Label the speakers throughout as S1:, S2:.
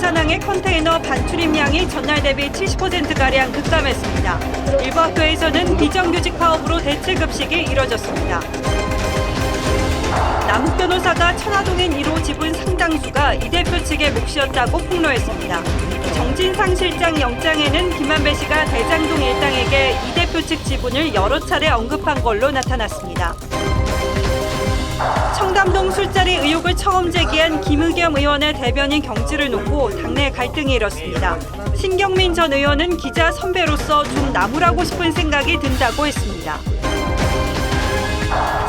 S1: 부산항의 컨테이너 반출입량이 전날 대비 70%가량 급감했습니다. 일부 학교에서는 비정규직 파업으로 대체 급식이 이뤄졌습니다. 남욱 변호사가 천화동인 1호 지분 상당수가 이 대표 측의 몫이었다고 폭로했습니다. 정진상 실장 영장에는 김만배 씨가 대장동 일당에게 이 대표 측 지분을 여러 차례 언급한 걸로 나타났습니다. 청담동 술자리 의혹을 처음 제기한 김의겸 의원의 대변인 경질을 놓고 당내 갈등이 일었습니다. 신경민 전 의원은 기자 선배로서 좀 나무라고 싶은 생각이 든다고 했습니다.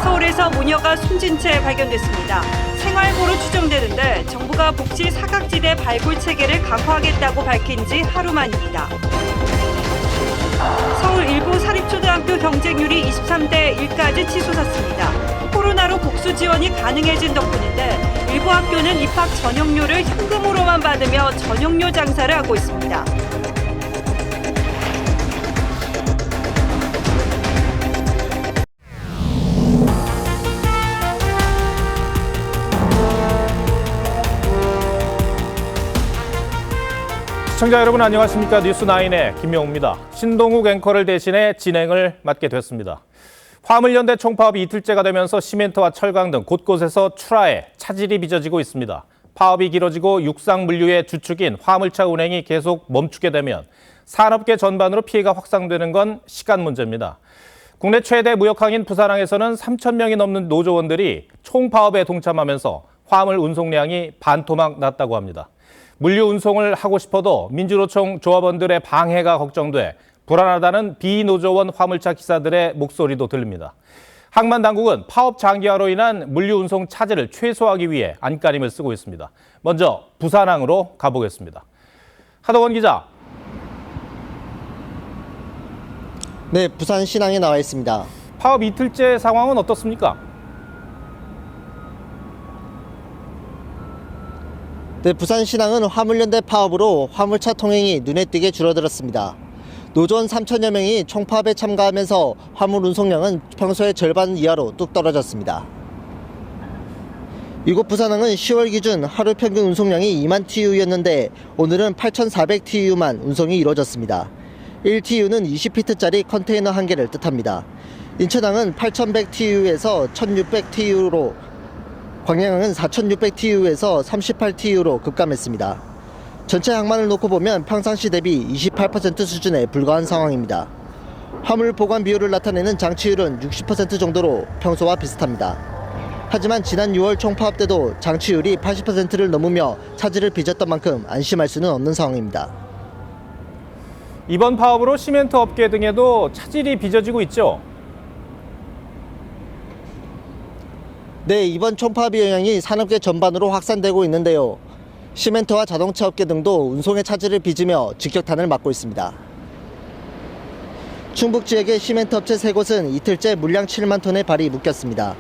S1: 서울에서 모녀가 숨진 채 발견됐습니다. 생활고로 추정되는데 정부가 복지 사각지대 발굴 체계를 강화하겠다고 밝힌 지 하루 만입니다. 서울 일부 사립초등학교 경쟁률이 23대 1까지 치솟았습니다. 코로나로 복수 지원이 가능해진 덕분인데 일부 학교는 입학 전용료를 현금으로만 받으며 전용료 장사를 하고 있습니다.
S2: 시청자 여러분 안녕하십니까? 뉴스9의 김명우입니다. 신동욱 앵커를 대신해 진행을 맡게 됐습니다. 화물연대 총파업이 이틀째가 되면서 시멘트와 철강 등 곳곳에서 출하에 차질이 빚어지고 있습니다. 파업이 길어지고 육상 물류의 주축인 화물차 운행이 계속 멈추게 되면 산업계 전반으로 피해가 확산되는 건 시간 문제입니다. 국내 최대 무역항인 부산항에서는 3,000명이 넘는 노조원들이 총파업에 동참하면서 화물 운송량이 반토막 났다고 합니다. 물류 운송을 하고 싶어도 민주노총 조합원들의 방해가 걱정돼 불안하다는 비노조원 화물차 기사들의 목소리도 들립니다. 항만 당국은 파업 장기화로 인한 물류 운송 차질을 최소화하기 위해 안간힘을 쓰고 있습니다. 먼저 부산항으로 가보겠습니다. 하동원 기자.
S3: 네, 부산 신항에 나와 있습니다.
S2: 파업 이틀째 상황은 어떻습니까?
S3: 네, 부산 신항은 화물연대 파업으로 화물차 통행이 눈에 띄게 줄어들었습니다. 노조원 3,000여 명이 총파업에 참가하면서 화물 운송량은 평소의 절반 이하로 뚝 떨어졌습니다. 이곳 부산항은 10월 기준 하루 평균 운송량이 2만 TU였는데 오늘은 8,400TU만 운송이 이루어졌습니다. 1TU는 20피트짜리 컨테이너 한 개를 뜻합니다. 인천항은 8,100TU에서 1,600TU로, 광양항은 4,600TU에서 38TU로 급감했습니다. 전체 항만을 놓고 보면 평상시 대비 28% 수준에 불과한 상황입니다. 화물 보관 비율을 나타내는 장치율은 60% 정도로 평소와 비슷합니다. 하지만 지난 6월 총파업 때도 장치율이 80%를 넘으며 차질을 빚었던 만큼 안심할 수는 없는 상황입니다.
S2: 이번 파업으로 시멘트 업계 등에도 차질이 빚어지고 있죠?
S3: 네, 이번 총파업의 영향이 산업계 전반으로 확산되고 있는데요. 시멘트와 자동차 업계 등도 운송의 차질을 빚으며 직격탄을 맞고 있습니다. 충북 지역의 시멘트 업체 3곳은 이틀째 물량 7만 톤의 발이 묶였습니다.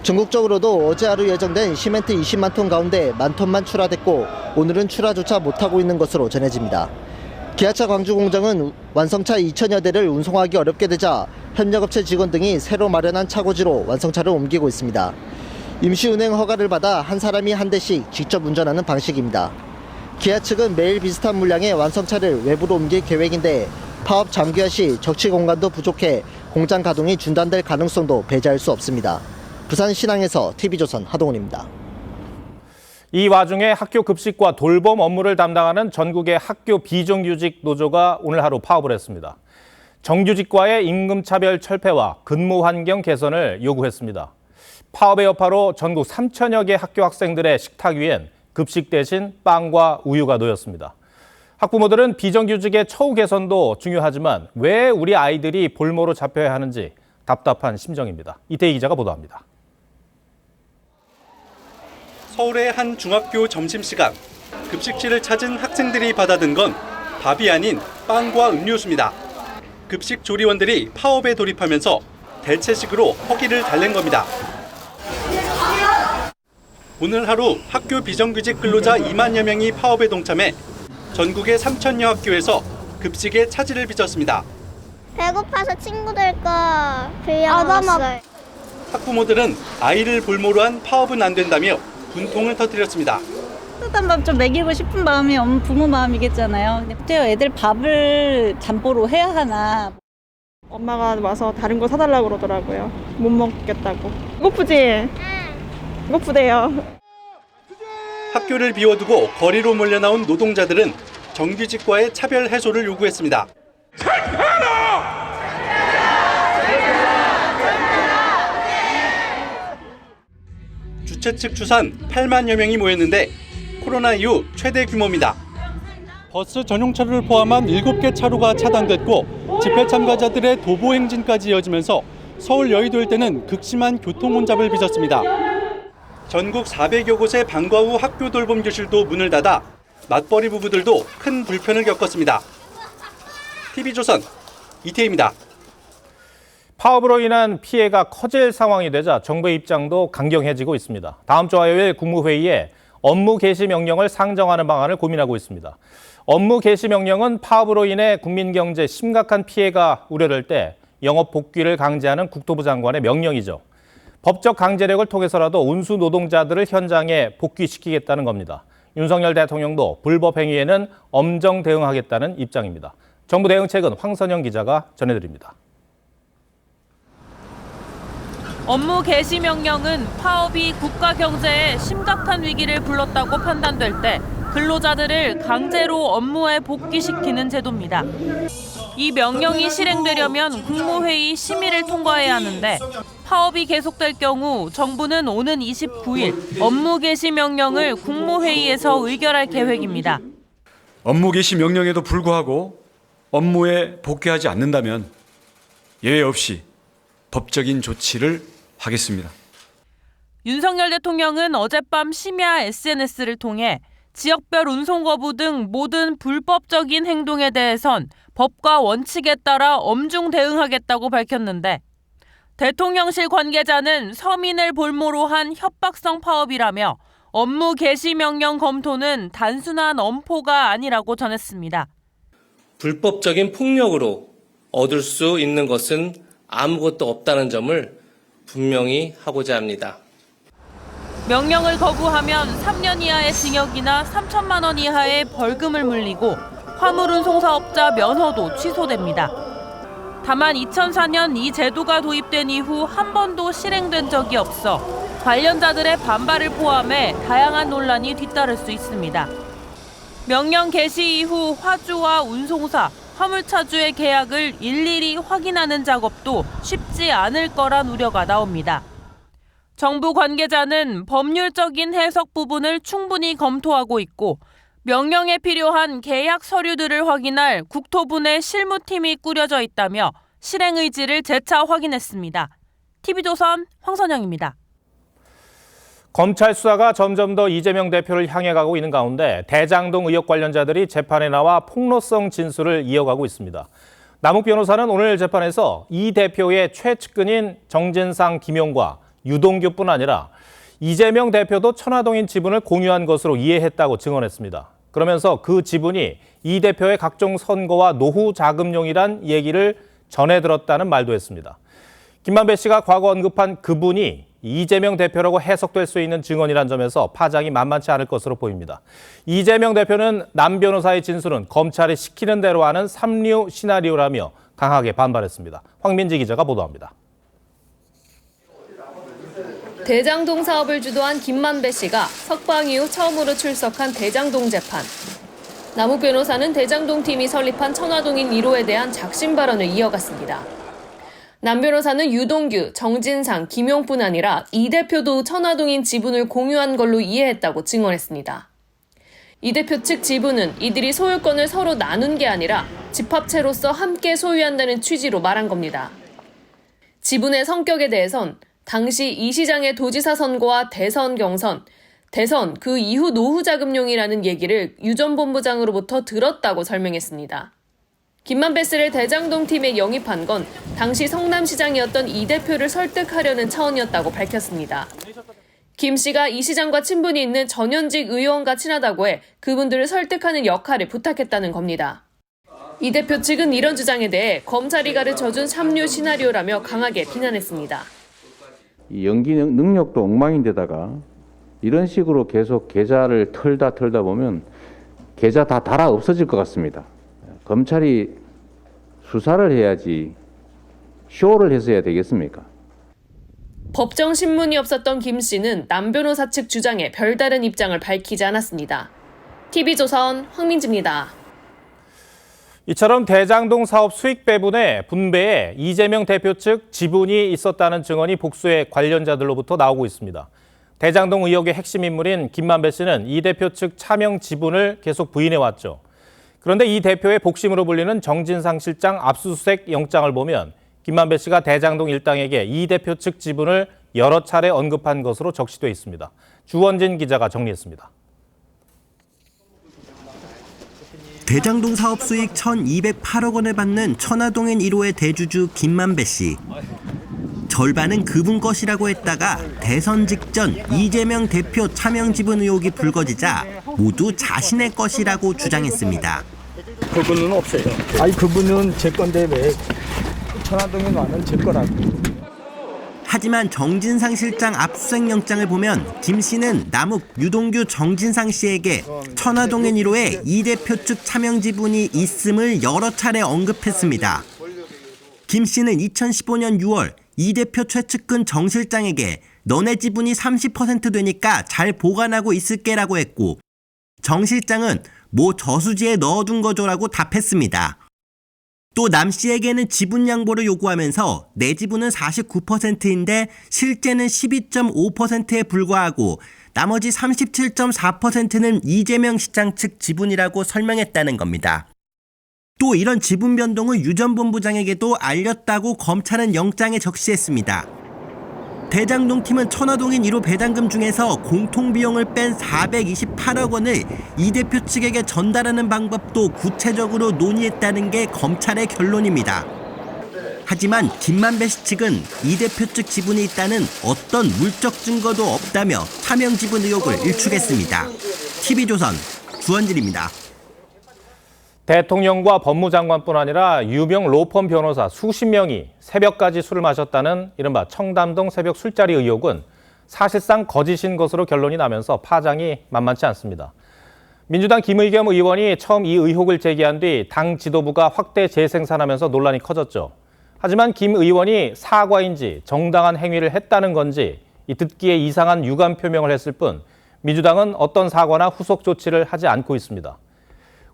S3: 전국적으로도 어제 하루 예정된 시멘트 20만 톤 가운데 1만 톤만 출하됐고 오늘은 출하조차 못하고 있는 것으로 전해집니다. 기아차 광주 공장은 완성차 2,000여 대를 운송하기 어렵게 되자 협력업체 직원 등이 새로 마련한 차고지로 완성차를 옮기고 있습니다. 임시운행 허가를 받아 한 사람이 한 대씩 직접 운전하는 방식입니다. 기아 측은 매일 비슷한 물량의 완성차를 외부로 옮길 계획인데 파업 장기화 시 적치 공간도 부족해 공장 가동이 중단될 가능성도 배제할 수 없습니다. 부산 신항에서 TV조선 하동훈입니다.
S2: 이 와중에 학교 급식과 돌봄 업무를 담당하는 전국의 학교 비정규직 노조가 오늘 하루 파업을 했습니다. 정규직과의 임금차별 철폐와 근무 환경 개선을 요구했습니다. 파업의 여파로 전국 3,000여 개 학교 학생들의 식탁 위엔 급식 대신 빵과 우유가 놓였습니다. 학부모들은 비정규직의 처우 개선도 중요하지만 왜 우리 아이들이 볼모로 잡혀야 하는지 답답한 심정입니다. 이태희 기자가 보도합니다.
S4: 서울의 한 중학교 점심시간, 급식실을 찾은 학생들이 받아든 건 밥이 아닌 빵과 음료수입니다. 급식 조리원들이 파업에 돌입하면서 대체식으로 허기를 달랜 겁니다. 오늘 하루 학교 비정규직 근로자 2만여 명이 파업에 동참해 전국의 3,000여 학교에서 급식에 차질을 빚었습니다.
S5: 배고파서 친구들 거 빌려먹었어요.
S4: 학부모들은 아이를 볼모로 한 파업은 안 된다며 분통을 터뜨렸습니다.
S6: 따뜻한 밥 좀 먹이고 싶은 마음이 부모 마음이겠잖아요. 근데 애들 밥을 잠보로 해야 하나.
S7: 엄마가 와서 다른 거 사달라고 그러더라고요. 못 먹겠다고. 배고프지? 배고프대요.
S4: 학교를 비워두고 거리로 몰려나온 노동자들은 정규직과의 차별 해소를 요구했습니다. 주최 측 추산 8만여 명이 모였는데 코로나 이후 최대 규모입니다. 버스 전용차를 포함한 7개 차로가 차단됐고 집회 참가자들의 도보 행진까지 이어지면서 서울 여의도 일대는 극심한 교통 혼잡을 빚었습니다. 전국 400여 곳의 방과 후 학교 돌봄 교실도 문을 닫아 맞벌이 부부들도 큰 불편을 겪었습니다. TV조선 이태희입니다.
S2: 파업으로 인한 피해가 커질 상황이 되자 정부의 입장도 강경해지고 있습니다. 다음 주 화요일 국무회의에 업무 개시 명령을 상정하는 방안을 고민하고 있습니다. 업무 개시 명령은 파업으로 인해 국민 경제에 심각한 피해가 우려될 때 영업 복귀를 강제하는 국토부 장관의 명령이죠. 법적 강제력을 통해서라도 운수 노동자들을 현장에 복귀시키겠다는 겁니다. 윤석열 대통령도 불법 행위에는 엄정 대응하겠다는 입장입니다. 정부 대응책은 황선영 기자가 전해드립니다.
S8: 업무 개시 명령은 파업이 국가 경제에 심각한 위기를 불렀다고 판단될 때 근로자들을 강제로 업무에 복귀시키는 제도입니다. 이 명령이 실행되려면 국무회의 심의를 통과해야 하는데 파업이 계속될 경우 정부는 오는 29일 업무 개시 명령을 국무회의에서 의결할 계획입니다.
S9: 업무 개시 명령에도 불구하고 업무에 복귀하지 않는다면 예외 없이 법적인 조치를 하겠습니다.
S8: 윤석열 대통령은 어젯밤 심야 SNS를 통해 지역별 운송 거부 등 모든 불법적인 행동에 대해선 법과 원칙에 따라 엄중 대응하겠다고 밝혔는데 대통령실 관계자는 서민을 볼모로 한 협박성 파업이라며 업무 개시 명령 검토는 단순한 엄포가 아니라고 전했습니다.
S10: 불법적인 폭력으로 얻을 수 있는 것은 아무것도 없다는 점을 분명히 하고자 합니다.
S8: 명령을 거부하면 3년 이하의 징역이나 3천만 원 이하의 벌금을 물리고 화물운송사업자 면허도 취소됩니다. 다만 2004년 이 제도가 도입된 이후 한 번도 실행된 적이 없어 관련자들의 반발을 포함해 다양한 논란이 뒤따를 수 있습니다. 명령 개시 이후 화주와 운송사, 화물차주의 계약을 일일이 확인하는 작업도 쉽지 않을 거란 우려가 나옵니다. 정부 관계자는 법률적인 해석 부분을 충분히 검토하고 있고 명령에 필요한 계약 서류들을 확인할 국토부 내 실무팀이 꾸려져 있다며 실행 의지를 재차 확인했습니다. TV조선 황선영입니다.
S2: 검찰 수사가 점점 더 이재명 대표를 향해 가고 있는 가운데 대장동 의혹 관련자들이 재판에 나와 폭로성 진술을 이어가고 있습니다. 남욱 변호사는 오늘 재판에서 이 대표의 최측근인 정진상, 김용과 유동규뿐 아니라 이재명 대표도 천화동인 지분을 공유한 것으로 이해했다고 증언했습니다. 그러면서 그 지분이 이 대표의 각종 선거와 노후 자금용이란 얘기를 전해 들었다는 말도 했습니다. 김만배 씨가 과거 언급한 그분이 이재명 대표라고 해석될 수 있는 증언이란 점에서 파장이 만만치 않을 것으로 보입니다. 이재명 대표는 남 변호사의 진술은 검찰이 시키는 대로 하는 삼류 시나리오라며 강하게 반발했습니다. 황민지 기자가 보도합니다.
S11: 대장동 사업을 주도한 김만배 씨가 석방 이후 처음으로 출석한 대장동 재판. 남욱 변호사는 대장동 팀이 설립한 천화동인 1호에 대한 작심 발언을 이어갔습니다. 남 변호사는 유동규, 정진상, 김용뿐 아니라 이 대표도 천화동인 지분을 공유한 걸로 이해했다고 증언했습니다. 이 대표 측 지분은 이들이 소유권을 서로 나눈 게 아니라 집합체로서 함께 소유한다는 취지로 말한 겁니다. 지분의 성격에 대해선 당시 이 시장의 도지사 선거와 대선 경선, 대선 그 이후 노후 자금용이라는 얘기를 유 전 본부장으로부터 들었다고 설명했습니다. 김만배 씨를 대장동 팀에 영입한 건 당시 성남시장이었던 이 대표를 설득하려는 차원이었다고 밝혔습니다. 김 씨가 이 시장과 친분이 있는 전현직 의원과 친하다고 해 그분들을 설득하는 역할을 부탁했다는 겁니다. 이 대표 측은 이런 주장에 대해 검찰이 가르쳐준 삼류 시나리오라며 강하게 비난했습니다.
S12: 이 연기 능력도 엉망인데다가 이런 식으로 계속 계좌를 털다 보면 계좌 다 달아 없어질 것 같습니다. 검찰이 수사를 해야지 쇼를 해서 해야 되겠습니까?
S11: 법정 신문이 없었던 김 씨는 남 변호사 측 주장에 별다른 입장을 밝히지 않았습니다. TV조선 황민지입니다.
S2: 이처럼 대장동 사업 수익 배분의 분배에 이재명 대표 측 지분이 있었다는 증언이 복수의 관련자들로부터 나오고 있습니다. 대장동 의혹의 핵심 인물인 김만배 씨는 이 대표 측 차명 지분을 계속 부인해왔죠. 그런데 이 대표의 복심으로 불리는 정진상 실장 압수수색 영장을 보면 김만배 씨가 대장동 일당에게 이 대표 측 지분을 여러 차례 언급한 것으로 적시돼 있습니다. 주원진 기자가 정리했습니다.
S13: 대장동 사업 수익 1,208억 원을 받는 천화동인 1호의 대주주 김만배 씨. 절반은 그분 것이라고 했다가 대선 직전 이재명 대표 차명 지분 의혹이 불거지자 모두 자신의 것이라고 주장했습니다.
S14: 그분은 없어요. 아니 그분은 제 건데 왜 천화동인 와는 제 거라고.
S13: 하지만 정진상 실장 압수수색 영장을 보면 김 씨는 남욱 유동규 정진상 씨에게 천화동인 1호에 이 대표 측 차명 지분이 있음을 여러 차례 언급했습니다. 김 씨는 2015년 6월 이 대표 최측근 정 실장에게 너네 지분이 30% 되니까 잘 보관하고 있을게라고 했고 정 실장은 뭐 저수지에 넣어둔 거죠라고 답했습니다. 또 남 씨에게는 지분 양보를 요구하면서 내 지분은 49%인데 실제는 12.5%에 불과하고 나머지 37.4%는 이재명 시장 측 지분이라고 설명했다는 겁니다. 또 이런 지분 변동을 유 전 본부장에게도 알렸다고 검찰은 영장에 적시했습니다. 대장동 팀은 천화동인 1호 배당금 중에서 공통비용을 뺀 428억 원을 이 대표 측에게 전달하는 방법도 구체적으로 논의했다는 게 검찰의 결론입니다. 하지만 김만배 씨 측은 이 대표 측 지분이 있다는 어떤 물적 증거도 없다며 차명 지분 의혹을 일축했습니다. TV조선 주원진입니다.
S2: 대통령과 법무장관뿐 아니라 유명 로펌 변호사 수십 명이 새벽까지 술을 마셨다는 이른바 청담동 새벽 술자리 의혹은 사실상 거짓인 것으로 결론이 나면서 파장이 만만치 않습니다. 민주당 김의겸 의원이 처음 이 의혹을 제기한 뒤 당 지도부가 확대 재생산하면서 논란이 커졌죠. 하지만 김 의원이 사과인지 정당한 행위를 했다는 건지 듣기에 이상한 유감 표명을 했을 뿐 민주당은 어떤 사과나 후속 조치를 하지 않고 있습니다.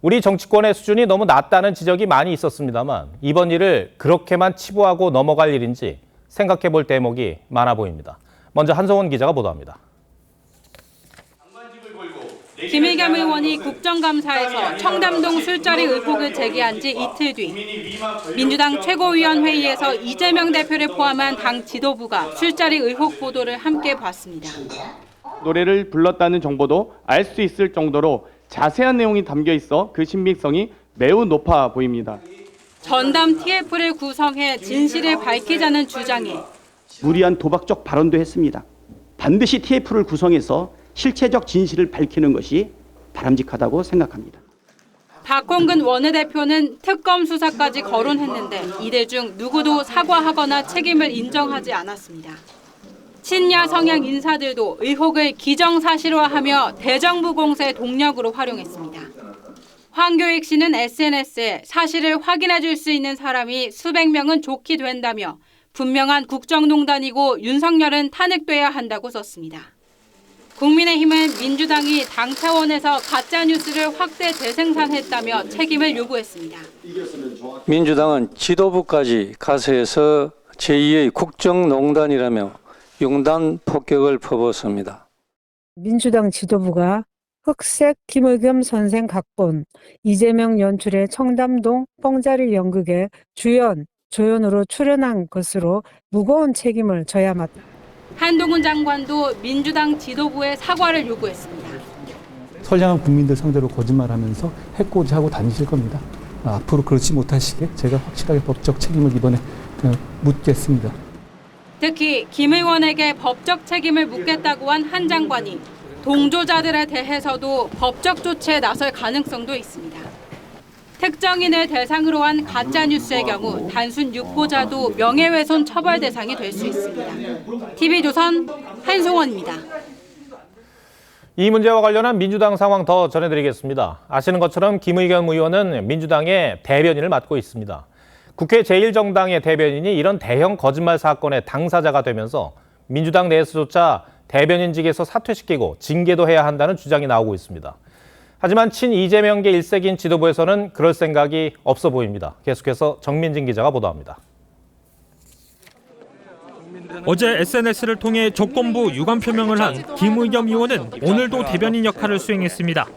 S2: 우리 정치권의 수준이 너무 낮다는 지적이 많이 있었습니다만 이번 일을 그렇게만 치부하고 넘어갈 일인지 생각해 볼 대목이 많아 보입니다. 먼저 한성원 기자가 보도합니다.
S1: 김의겸 의원이 국정감사에서 청담동 술자리 의혹을 제기한 지 이틀 뒤 민주당 최고위원회의에서 이재명 대표를 포함한 당 지도부가 술자리 의혹 보도를 함께 봤습니다.
S15: 노래를 불렀다는 정보도 알 수 있을 정도로 자세한 내용이 담겨 있어 그 신빙성이 매우 높아 보입니다.
S1: 전담 TF를 구성해 진실을 밝히자는 주장에
S16: 무리한 도박적 발언도 했습니다. 반드시 TF를 구성해서 실체적 진실을 밝히는 것이 바람직하다고 생각합니다.
S1: 박홍근 원내대표는 특검 수사까지 거론했는데 이들 중 누구도 사과하거나 책임을 인정하지 않았습니다. 친야 성향 인사들도 의혹을 기정사실화하며 대정부 공세 동력으로 활용했습니다. 황교익 씨는 SNS에 사실을 확인해 줄 수 있는 사람이 수백 명은 좋게 된다며 분명한 국정농단이고 윤석열은 탄핵돼야 한다고 썼습니다. 국민의힘은 민주당이 당 차원에서 가짜뉴스를 확대 재생산했다며 책임을 요구했습니다.
S17: 민주당은 지도부까지 가세해서 제2의 국정농단이라며 융단 폭격을 퍼붓습니다.
S18: 민주당 지도부가 흑색 김의겸 선생 각본, 이재명 연출의 청담동 뻥자리 연극에 주연, 조연으로 출연한 것으로 무거운 책임을 져야 마땅.
S1: 한동훈 장관도 민주당 지도부에 사과를 요구했습니다.
S19: 선량한 국민들 상대로 거짓말하면서 해코지 하고 다니실 겁니다. 앞으로 그렇지 못하시게 제가 확실하게 법적 책임을 이번에 묻겠습니다.
S1: 특히 김 의원에게 법적 책임을 묻겠다고 한 한 장관이 동조자들에 대해서도 법적 조치에 나설 가능성도 있습니다. 특정인을 대상으로 한 가짜뉴스의 경우 단순 유포자도 명예훼손 처벌 대상이 될 수 있습니다. TV조선 한송원입니다.
S2: 이 문제와 관련한 민주당 상황 더 전해드리겠습니다. 아시는 것처럼 김의겸 의원은 민주당의 대변인을 맡고 있습니다. 국회 제1정당의 대변인이 이런 대형 거짓말 사건의 당사자가 되면서 민주당 내에서조차 대변인직에서 사퇴시키고 징계도 해야 한다는 주장이 나오고 있습니다. 하지만 친이재명계 일색인 지도부에서는 그럴 생각이 없어 보입니다. 계속해서 정민진 기자가 보도합니다.
S20: 어제 SNS를 통해 조건부 유감 표명을 한 김의겸 의원은 오늘도 대변인 역할을 수행했습니다.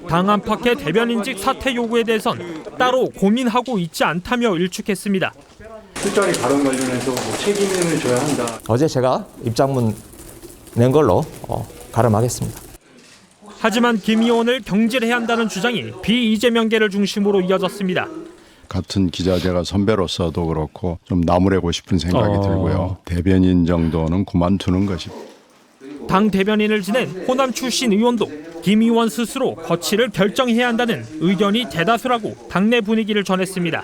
S20: 당 안팎의 대변인직 사퇴 요구에 대해선 따로 고민하고 있지 않다며 일축했습니다.
S21: 술자리 발언 관련해서 책임을 져야 한다.
S22: 어제 제가 입장문 낸 걸로 가름하겠습니다.
S20: 하지만 김 의원을 경질해야 한다는 주장이 비이재명계를 중심으로 이어졌습니다.
S23: 같은 기자 제가 선배로서도 그렇고 좀 나무래고 싶은 생각이 들고요. 대변인 정도는 그만두는 것이.
S20: 당 대변인을 지낸 호남 출신 의원도 김 의원 스스로 거취를 결정해야 한다는 의견이 대다수라고 당내 분위기를 전했습니다.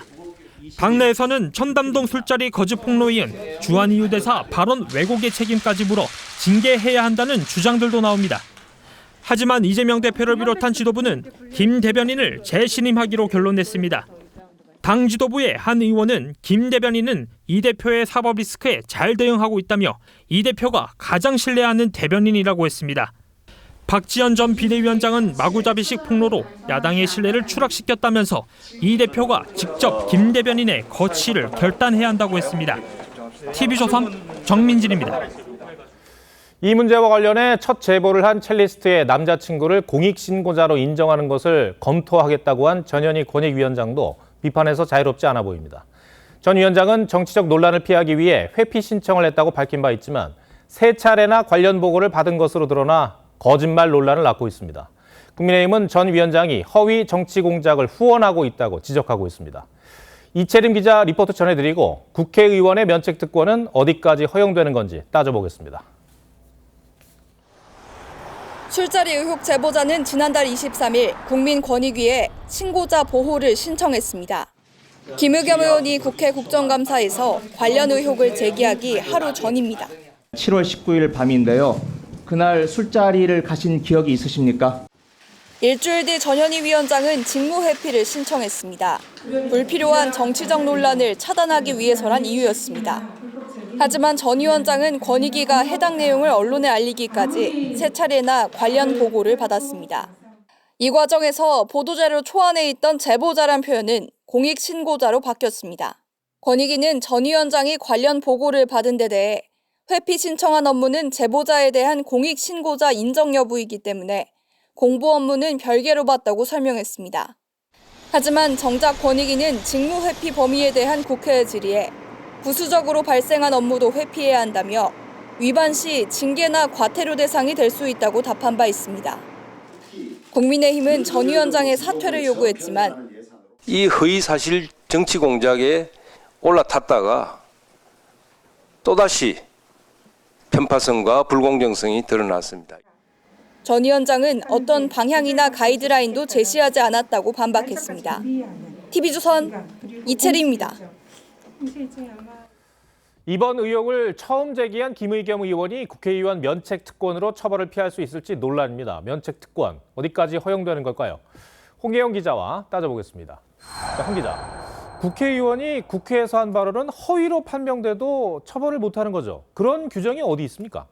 S20: 당내에서는 천담동 술자리 거짓 폭로에 이은 주한이유 대사 발언 왜곡의 책임까지 물어 징계해야 한다는 주장들도 나옵니다. 하지만 이재명 대표를 비롯한 지도부는 김 대변인을 재신임하기로 결론냈습니다. 당 지도부의 한 의원은 김 대변인은 이 대표의 사법 리스크에 잘 대응하고 있다며 이 대표가 가장 신뢰하는 대변인이라고 했습니다. 박지원 전 비대위원장은 마구잡이식 폭로로 야당의 신뢰를 추락시켰다면서 이 대표가 직접 김 대변인의 거취를 결단해야 한다고 했습니다. TV조선 정민진입니다.
S2: 이 문제와 관련해 첫 제보를 한 첼리스트의 남자친구를 공익신고자로 인정하는 것을 검토하겠다고 한 전현희 권익위원장도 비판에서 자유롭지 않아 보입니다. 전 위원장은 정치적 논란을 피하기 위해 회피 신청을 했다고 밝힌 바 있지만 3차례나 관련 보고를 받은 것으로 드러나 거짓말 논란을 낳고 있습니다. 국민의힘은 전 위원장이 허위 정치 공작을 후원하고 있다고 지적하고 있습니다. 이채림 기자 리포트 전해드리고 국회의원의 면책 특권은 어디까지 허용되는 건지 따져보겠습니다.
S24: 술자리 의혹 제보자는 지난달 23일 국민권익위에 신고자 보호를 신청했습니다. 김의겸 의원이 국회 국정감사에서 관련 의혹을 제기하기 하루 전입니다.
S25: 7월 19일 밤인데요. 그날 술자리를 가신 기억이 있으십니까?
S24: 일주일 뒤 전현희 위원장은 직무 회피를 신청했습니다. 불필요한 정치적 논란을 차단하기 위해서란 이유였습니다. 하지만 전 위원장은 권익위가 해당 내용을 언론에 알리기까지 3차례나 관련 보고를 받았습니다. 이 과정에서 보도자료 초안에 있던 제보자란 표현은 공익신고자로 바뀌었습니다. 권익위는 전 위원장이 관련 보고를 받은 데 대해 회피 신청한 업무는 제보자에 대한 공익신고자 인정 여부이기 때문에 공보 업무는 별개로 봤다고 설명했습니다. 하지만 정작 권익위는 직무 회피 범위에 대한 국회의 질의에 부수적으로 발생한 업무도 회피해야 한다며 위반 시 징계나 과태료 대상이 될 수 있다고 답한 바 있습니다. 국민의힘은 전 위원장의 사퇴를 요구했지만
S26: 이 허위사실 정치 공작에 올라탔다가 또다시 편파성과 불공정성이 드러났습니다.
S24: 전 위원장은 어떤 방향이나 가이드라인도 제시하지 않았다고 반박했습니다. TV조선 이채리입니다.
S2: 이번 의혹을 처음 제기한 김의겸 의원이 국회의원 면책 특권으로 처벌을 피할 수 있을지 논란입니다. 면책 특권 어디까지 허용되는 걸까요? 홍계영 기자와 따져보겠습니다. 자, 홍 기자, 국회의원이 국회에서 한 발언은 허위로 판명돼도 처벌을 못하는 거죠. 그런 규정이 어디 있습니까?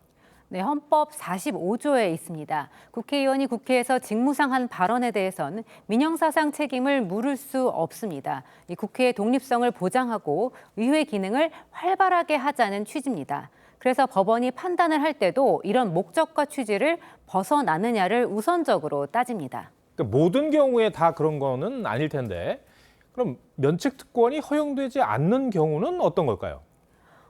S27: 네, 헌법 45조에 있습니다. 국회의원이 국회에서 직무상 한 발언에 대해서는 민형사상 책임을 물을 수 없습니다. 이 국회의 독립성을 보장하고 의회 기능을 활발하게 하자는 취지입니다. 그래서 법원이 판단을 할 때도 이런 목적과 취지를 벗어나느냐를 우선적으로 따집니다.
S2: 그러니까 모든 경우에 다 그런 거는 아닐 텐데 그럼 면책 특권이 허용되지 않는 경우는 어떤 걸까요?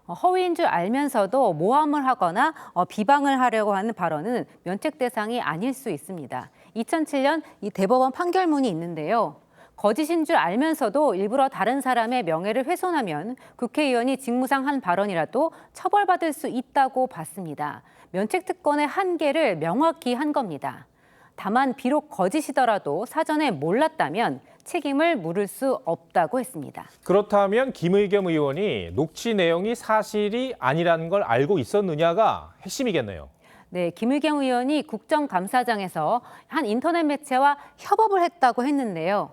S27: 허위인 줄 알면서도 모함을 하거나 비방을 하려고 하는 발언은 면책 대상이 아닐 수 있습니다. 2007년 이 대법원 판결문이 있는데요. 거짓인 줄 알면서도 일부러 다른 사람의 명예를 훼손하면 국회의원이 직무상 한 발언이라도 처벌받을 수 있다고 봤습니다. 면책 특권의 한계를 명확히 한 겁니다. 다만 비록 거짓이더라도 사전에 몰랐다면 책임을 물을 수 없다고 했습니다.
S2: 그렇다면 김의겸 의원이 녹취 내용이 사실이 아니라는 걸 알고 있었느냐가 핵심이겠네요.
S27: 네, 김의겸 의원이 국정감사장에서 한 인터넷 매체와 협업을 했다고 했는데요.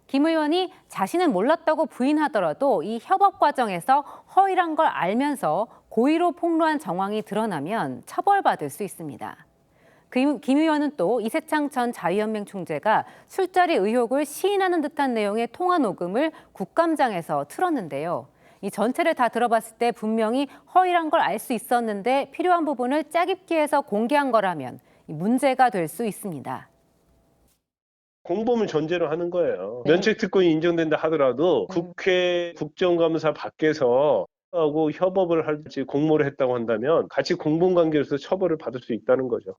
S27: 김 의원이 자신은 몰랐다고 부인하더라도 이 협업 과정에서 허위란 걸 알면서 고의로 폭로한 정황이 드러나면 처벌받을 수 있습니다. 김 의원은 또 이세창 전 자유연맹 총재가 술자리 의혹을 시인하는 듯한 내용의 통화 녹음을 국감장에서 틀었는데요. 이 전체를 다 들어봤을 때 분명히 허위란 걸 알 수 있었는데 필요한 부분을 짜깁기 해서 공개한 거라면 문제가 될 수 있습니다.
S3: 공범을 전제로 하는 거예요. 면책특권이 인정된다 하더라도 국회 국정감사 밖에서 하고 협업을 할지 공모를 했다고 한다면 같이 공범관계로서 처벌을 받을 수 있다는 거죠.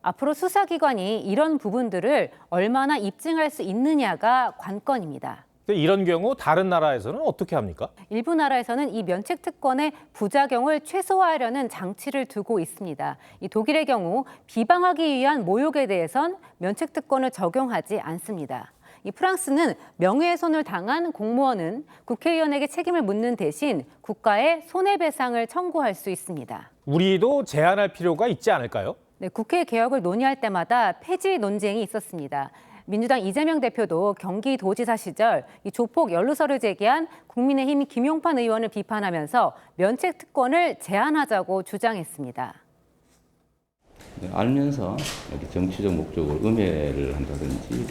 S27: 앞으로 수사기관이 이런 부분들을 얼마나 입증할 수 있느냐가 관건입니다.
S2: 이런 경우 다른 나라에서는 어떻게 합니까?
S27: 일부 나라에서는 이 면책특권의 부작용을 최소화하려는 장치를 두고 있습니다. 이 독일의 경우 비방하기 위한 모욕에 대해선 면책특권을 적용하지 않습니다. 이 프랑스는 명예훼손을 당한 공무원은 국회의원에게 책임을 묻는 대신 국가에 손해배상을 청구할 수 있습니다.
S2: 우리도 제한할 필요가 있지 않을까요?
S27: 네, 국회 개혁을 논의할 때마다 폐지 논쟁이 있었습니다. 민주당 이재명 대표도 경기도지사 시절 이 조폭 연루설을 제기한 국민의힘 김용판 의원을 비판하면서 면책특권을 제한하자고 주장했습니다.
S4: 네, 알면서 이렇게 정치적 목적으로 음해를 한다든지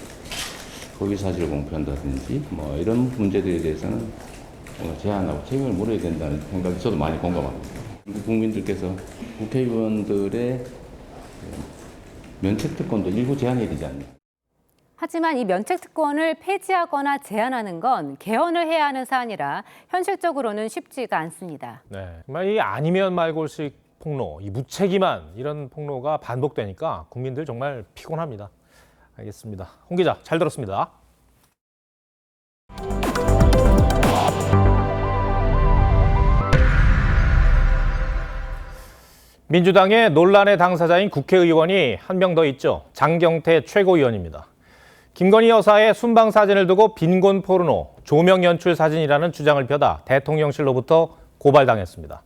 S4: 허위사실을 공표한다든지 뭐 이런 문제들에 대해서는 제한하고 책임을 물어야 된다는 생각이 저도 많이 공감합니다. 국민들께서 국회의원들의 면책특권도 일부 제한해야 되지 않나요?
S27: 하지만 이 면책특권을 폐지하거나 제한하는 건 개헌을 해야 하는 사안이라 현실적으로는 쉽지가 않습니다.
S2: 네, 정말 이 아니면 말고식 폭로, 이 무책임한 이런 폭로가 반복되니까 국민들 정말 피곤합니다. 알겠습니다. 홍 기자, 잘 들었습니다. 민주당의 논란의 당사자인 국회의원이 한 명 더 있죠. 장경태 최고위원입니다. 김건희 여사의 순방 사진을 두고 빈곤 포르노, 조명 연출 사진이라는 주장을 펴다 대통령실로부터 고발당했습니다.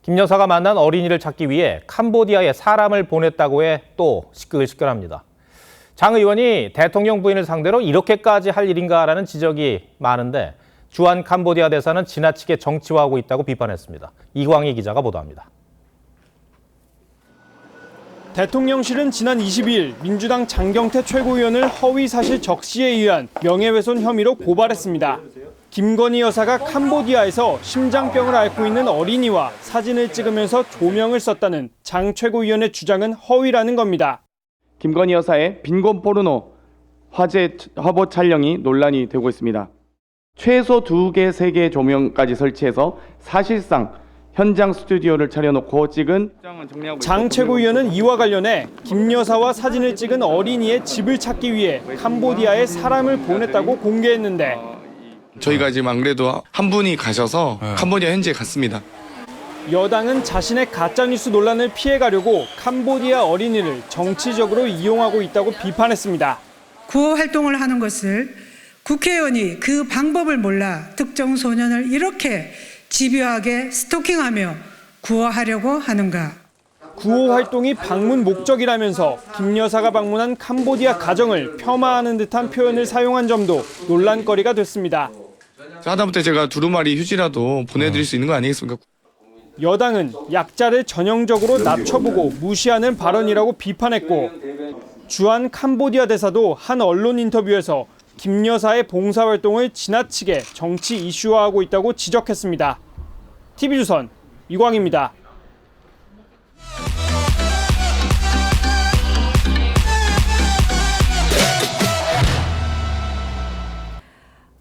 S2: 김 여사가 만난 어린이를 찾기 위해 캄보디아에 사람을 보냈다고 해 또 시끌시끌합니다. 장 의원이 대통령 부인을 상대로 이렇게까지 할 일인가라는 지적이 많은데 주한 캄보디아 대사는 지나치게 정치화하고 있다고 비판했습니다. 이광희 기자가 보도합니다.
S5: 대통령실은 지난 22일 민주당 장경태 최고위원을 허위사실 적시에 의한 명예훼손 혐의로 고발했습니다. 김건희 여사가 캄보디아에서 심장병을 앓고 있는 어린이와 사진을 찍으면서 조명을 썼다는 장 최고위원의 주장은 허위라는 겁니다.
S15: 김건희 여사의 빈곤 포르노 화제 화보 촬영이 논란이 되고 있습니다. 최소 2개, 3개 조명까지 설치해서 사실상 현장 스튜디오를 차려놓고 찍은
S5: 장 최고위원은 이와 관련해 김 여사와 사진을 찍은 어린이의 집을 찾기 위해 캄보디아에 사람을 보냈다고 공개했는데
S6: 저희가 지금 안 그래도 한 분이 가셔서 캄보디아 현지에 갔습니다.
S5: 여당은 자신의 가짜뉴스 논란을 피해가려고 캄보디아 어린이를 정치적으로 이용하고 있다고 비판했습니다.
S7: 구호 활동을 하는 것을 국회의원이 그 방법을 몰라 특정 소년을 이렇게 집요하게 스토킹하며 구호하려고 하는가?
S5: 구호 활동이 방문 목적이라면서 김 여사가 방문한 캄보디아 가정을 폄하하는 듯한 표현을 사용한 점도 논란거리가 됐습니다.
S6: 하다못해 제가 두루마리 휴지라도 보내드릴 수 있는 거 아니겠습니까?
S5: 여당은 약자를 전형적으로 낮춰보고 무시하는 발언이라고 비판했고 주한 캄보디아 대사도 한 언론 인터뷰에서 김 여사의 봉사활동을 지나치게 정치 이슈화하고 있다고 지적했습니다. TV조선 이광입니다.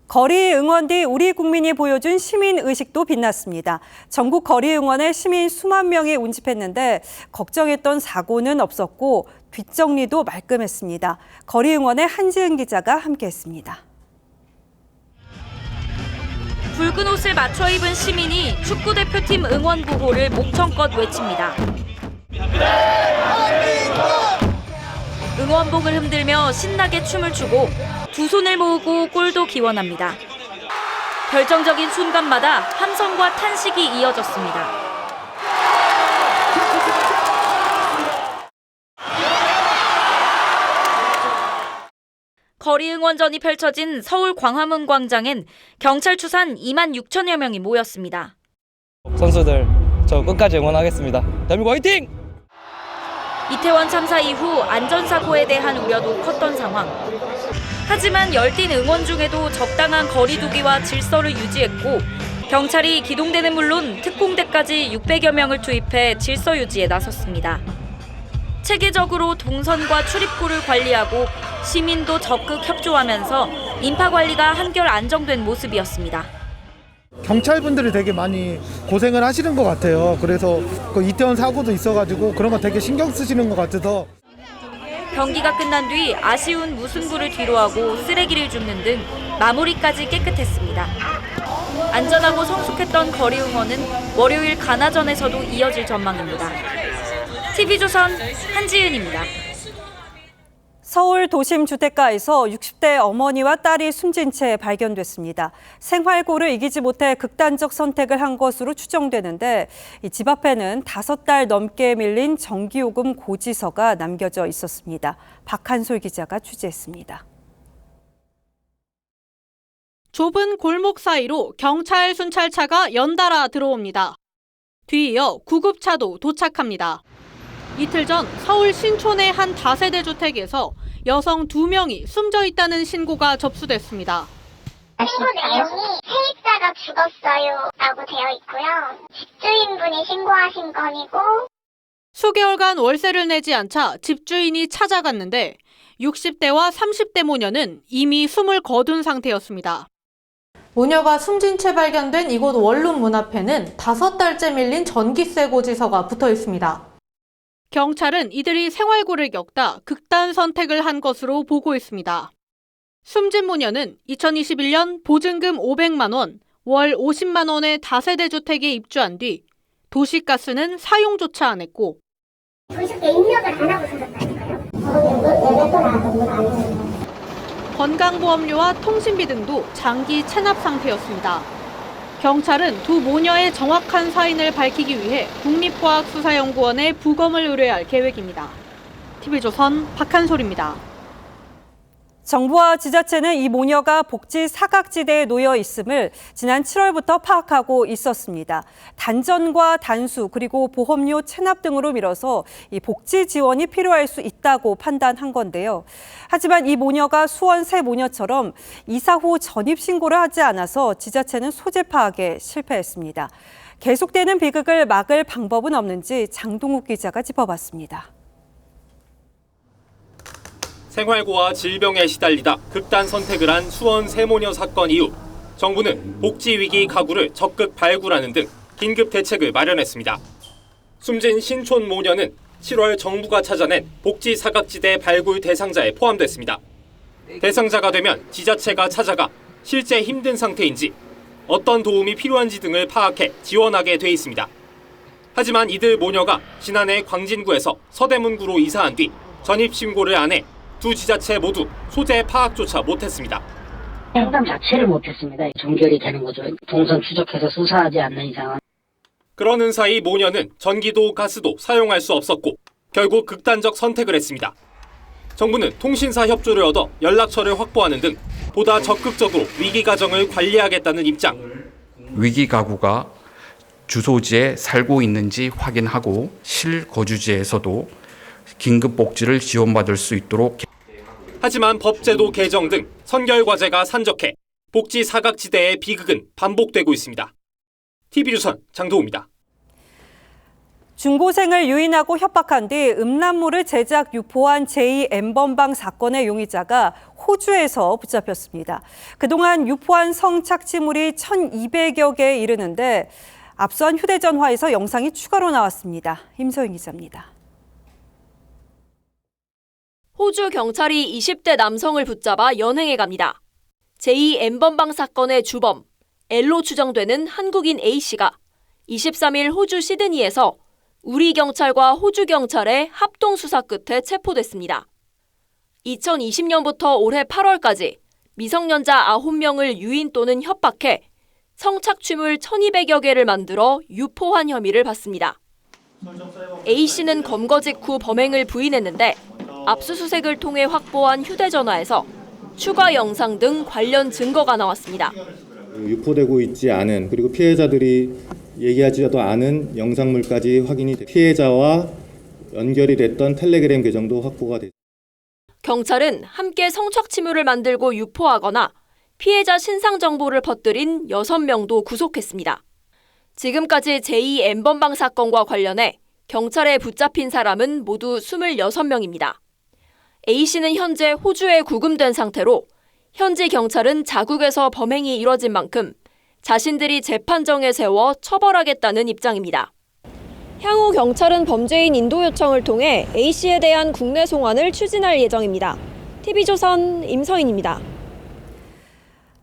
S1: 거리 응원 뒤 우리 국민이 보여준 시민의식도 빛났습니다. 전국 거리 응원에 시민 수만 명이 운집했는데 걱정했던 사고는 없었고 뒷정리도 말끔했습니다. 거리 응원에 한지은 기자가 함께했습니다.
S9: 붉은 옷을 맞춰 입은 시민이 축구대표팀 응원 구호를 목청껏 외칩니다. 응원복을 흔들며 신나게 춤을 추고 두 손을 모으고 골도 기원합니다. 결정적인 순간마다 함성과 탄식이 이어졌습니다. 거리 응원전이 펼쳐진 서울 광화문 광장엔 경찰 추산 2만 6천여 명이 모였습니다.
S8: 선수들 저 끝까지 응원하겠습니다. 대한민국 화이팅!
S9: 이태원 참사 이후 안전사고에 대한 우려도 컸던 상황. 하지만 열띤 응원 중에도 적당한 거리 두기와 질서를 유지했고 경찰이 기동대는 물론 특공대까지 600여 명을 투입해 질서 유지에 나섰습니다. 체계적으로 동선과 출입구를 관리하고 시민도 적극 협조하면서 인파 관리가 한결 안정된 모습이었습니다.
S10: 경찰분들이 되게 많이 고생을 하시는 것 같아요. 그래서 그 이태원 사고도 있어가지고 그런 거 되게 신경 쓰시는 것 같아서.
S9: 경기가 끝난 뒤 아쉬운 무승부를 뒤로하고 쓰레기를 줍는 등 마무리까지 깨끗했습니다. 안전하고 성숙했던 거리 응원은 월요일 가나전에서도 이어질 전망입니다. TV조선 한지은입니다.
S1: 서울 도심 주택가에서 60대 어머니와 딸이 숨진 채 발견됐습니다. 생활고를 이기지 못해 극단적 선택을 한 것으로 추정되는데 집 앞에는 5달 넘게 밀린 전기요금 고지서가 남겨져 있었습니다. 박한솔 기자가 취재했습니다.
S11: 좁은 골목 사이로 경찰 순찰차가 연달아 들어옵니다. 뒤이어 구급차도 도착합니다. 이틀 전 서울 신촌의 한 다세대 주택에서 여성 2명이 숨져 있다는 신고가 접수됐습니다.
S12: 신고 내용이 세입자가 죽었어요 라고 되어 있고요. 집주인분이 신고하신 건이고
S11: 수개월간 월세를 내지 않자 집주인이 찾아갔는데 60대와 30대 모녀는 이미 숨을 거둔 상태였습니다.
S13: 모녀가 숨진 채 발견된 이곳 원룸 문 앞에는 5달째 밀린 전기세 고지서가 붙어 있습니다.
S11: 경찰은 이들이 생활고를 겪다 극단 선택을 한 것으로 보고 있습니다. 숨진 모녀는 2021년 보증금 500만 원, 월 50만 원의 다세대 주택에 입주한 뒤 도시가스는 사용조차 안 했고
S12: 도시가스 입력을 안 하고 살았다니까요.
S11: 건강보험료와 통신비 등도 장기 체납 상태였습니다. 경찰은 두 모녀의 정확한 사인을 밝히기 위해 국립과학수사연구원에 부검을 의뢰할 계획입니다. TV조선 박한솔입니다.
S1: 정부와 지자체는 이 모녀가 복지 사각지대에 놓여 있음을 지난 7월부터 파악하고 있었습니다. 단전과 단수 그리고 보험료 체납 등으로 미뤄서 이 복지 지원이 필요할 수 있다고 판단한 건데요. 하지만 이 모녀가 수원 세 모녀처럼 이사 후 전입 신고를 하지 않아서 지자체는 소재 파악에 실패했습니다. 계속되는 비극을 막을 방법은 없는지 장동욱 기자가 짚어봤습니다.
S14: 생활고와 질병에 시달리다 극단 선택을 한 수원 세모녀 사건 이후 정부는 복지 위기 가구를 적극 발굴하는 등 긴급 대책을 마련했습니다. 숨진 신촌 모녀는 7월 정부가 찾아낸 복지 사각지대 발굴 대상자에 포함됐습니다. 대상자가 되면 지자체가 찾아가 실제 힘든 상태인지 어떤 도움이 필요한지 등을 파악해 지원하게 돼 있습니다. 하지만 이들 모녀가 지난해 광진구에서 서대문구로 이사한 뒤 전입신고를 안 해 두 지자체 모두 소재 파악조차 못했습니다.
S16: 상담 자체를 못했습니다. 종결이 되는 거죠. 동선 추적해서 수사하지 않는 이상은.
S14: 그러는 사이 모녀는 전기도 가스도 사용할 수 없었고 결국 극단적 선택을 했습니다. 정부는 통신사 협조를 얻어 연락처를 확보하는 등 보다 적극적으로 위기 가정을 관리하겠다는 입장.
S28: 위기 가구가 주소지에 살고 있는지 확인하고 실거주지에서도 긴급 복지를 지원받을 수 있도록.
S14: 하지만 법제도 개정 등 선결 과제가 산적해 복지 사각지대의 비극은 반복되고 있습니다. TV조선 장도우입니다.
S1: 중고생을 유인하고 협박한 뒤 음란물을 제작 유포한 제2N번방 사건의 용의자가 호주에서 붙잡혔습니다. 그동안 유포한 성착취물이 1,200여 개에 이르는데 압수한 휴대전화에서 영상이 추가로 나왔습니다. 임소영 기자입니다.
S29: 호주 경찰이 20대 남성을 붙잡아 연행해 갑니다. 제2N번방 사건의 주범, L로 추정되는 한국인 A씨가 23일 호주 시드니에서 우리 경찰과 호주 경찰의 합동 수사 끝에 체포됐습니다. 2020년부터 올해 8월까지 미성년자 9명을 유인 또는 협박해 성착취물 1,200여 개를 만들어 유포한 혐의를 받습니다. A씨는 검거 직후 범행을 부인했는데 압수수색을 통해 확보한 휴대전화에서
S9: 추가 영상 등 관련 증거가 나왔습니다.
S17: 유포되고 있지 않은 그리고 피해자들이 얘기하지도 않은 영상물까지 확인이 돼 피해자와 연결이 됐던 텔레그램 계정도 확보가 됐습니다.
S9: 경찰은 함께 성착취물을 만들고 유포하거나 피해자 신상 정보를 퍼뜨린 6명도 구속했습니다. 지금까지 제2 N번방 사건과 관련해 경찰에 붙잡힌 사람은 모두 26명입니다. A씨는 현재 호주에 구금된 상태로 현지 경찰은 자국에서 범행이 이뤄진 만큼 자신들이 재판정에 세워 처벌하겠다는 입장입니다. 향후 경찰은 범죄인 인도 요청을 통해 A씨에 대한 국내 송환을 추진할 예정입니다. TV조선 임서인입니다.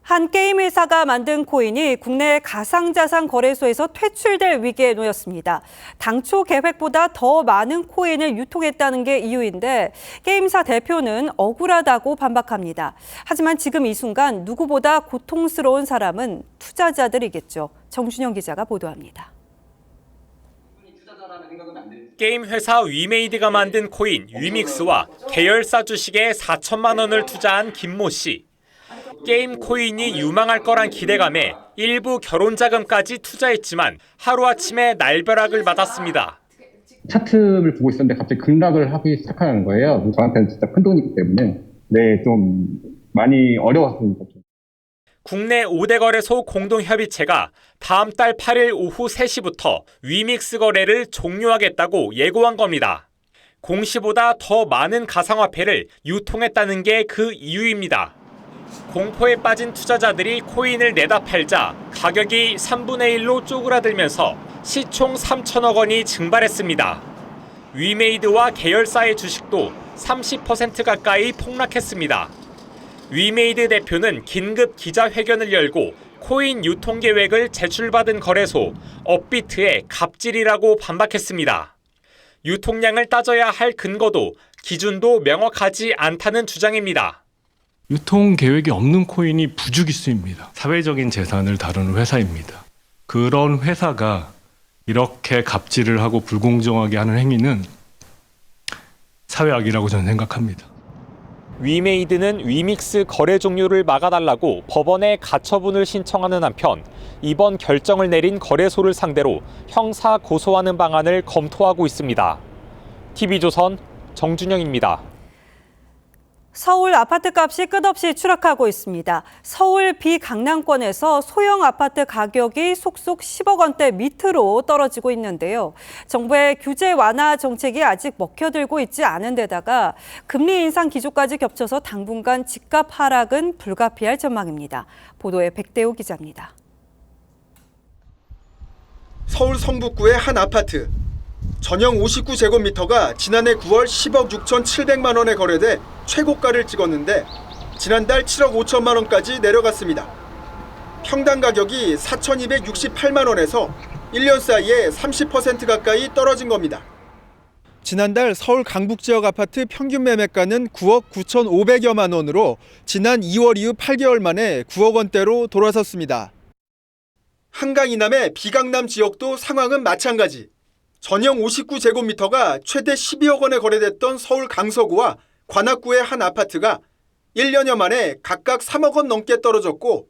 S1: 한 게임 회사가 만든 코인이 국내 가상자산 거래소에서 퇴출될 위기에 놓였습니다. 당초 계획보다 더 많은 코인을 유통했다는 게 이유인데 게임사 대표는 억울하다고 반박합니다. 하지만 지금 이 순간 누구보다 고통스러운 사람은 투자자들이겠죠. 정준영 기자가 보도합니다.
S14: 게임 회사 위메이드가 만든 코인 위믹스와 계열사 주식에 4천만 원을 투자한 김모 씨. 게임 코인이 유망할 거란 기대감에 일부 결혼 자금까지 투자했지만 하루아침에 날벼락을 맞았습니다.
S18: 차트를 보고 있었는데 갑자기 급락을 하기 시작하는 거예요. 저한테는 진짜 큰 돈이기 때문에 좀 많이 어려웠습니다.
S14: 국내 5대 거래소 공동협의체가 다음 달 8일 오후 3시부터 위믹스 거래를 종료하겠다고 예고한 겁니다. 공시보다 더 많은 가상화폐를 유통했다는 게 그 이유입니다. 공포에 빠진 투자자들이 코인을 내다 팔자 가격이 3분의 1로 쪼그라들면서 시총 3천억 원이 증발했습니다. 위메이드와 계열사의 주식도 30% 가까이 폭락했습니다. 위메이드 대표는 긴급 기자회견을 열고 코인 유통 계획을 제출받은 거래소 업비트에 갑질이라고 반박했습니다. 유통량을 따져야 할 근거도 기준도 명확하지 않다는 주장입니다.
S19: 유통 계획이 없는 코인이 부주기수입니다. 사회적인 재산을 다루는 회사입니다. 그런 회사가 이렇게 갑질을 하고 불공정하게 하는 행위는 사회악이라고 저는 생각합니다.
S14: 위메이드는 위믹스 거래 종료를 막아달라고 법원에 가처분을 신청하는 한편 이번 결정을 내린 거래소를 상대로 형사 고소하는 방안을 검토하고 있습니다. TV조선 정준영입니다.
S1: 서울 아파트값이 끝없이 추락하고 있습니다. 서울 비강남권에서 소형 아파트 가격이 속속 10억 원대 밑으로 떨어지고 있는데요. 정부의 규제 완화 정책이 아직 먹혀들고 있지 않은 데다가 금리 인상 기조까지 겹쳐서 당분간 집값 하락은 불가피할 전망입니다. 보도에 백대호 기자입니다.
S20: 서울 성북구의 한 아파트. 전용 59제곱미터가 지난해 9월 10억 6,700만 원에 거래돼 최고가를 찍었는데 지난달 7억 5천만 원까지 내려갔습니다. 평당 가격이 4,268만 원에서 1년 사이에 30% 가까이 떨어진 겁니다.
S21: 지난달 서울 강북 지역 아파트 평균 매매가는 9억 9,500여만 원으로 지난 2월 이후 8개월 만에 9억 원대로 돌아섰습니다.
S20: 한강 이남의 비강남 지역도 상황은 마찬가지. 전용 59제곱미터가 최대 12억 원에 거래됐던 서울 강서구와 관악구의 한 아파트가 1년여 만에 각각 3억 원 넘게 떨어졌고